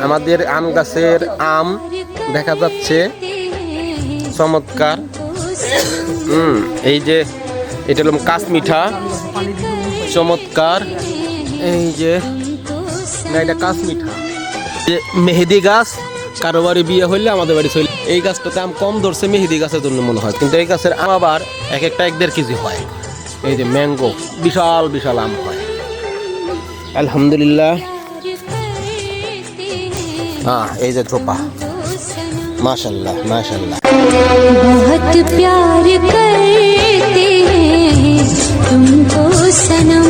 আমাদের আম গাছের আম দেখা যাচ্ছে চমৎকার। এই যে এটা হলো কাশমিঠা, চমৎকার। এই যে না, এটা কাশমিঠা। মেহেদি গাছ, কারো বাড়ি বিয়ে হইলে আমাদের বাড়ি চলে। এই গাছটাতে আম কম ধরছে মেহেদি গাছের জন্য মনে হয়, কিন্তু এই গাছের আম আবার এক একটা 1-1.5 কেজি হয়। এই যে ম্যাঙ্গো, বিশাল বিশাল আম হয়। আলহামদুলিল্লাহ। হ্যাঁ, এই যে থোপা, माशाल्लाह माशाल्लाह। बहुत प्यार करते हैं तुमको सनम।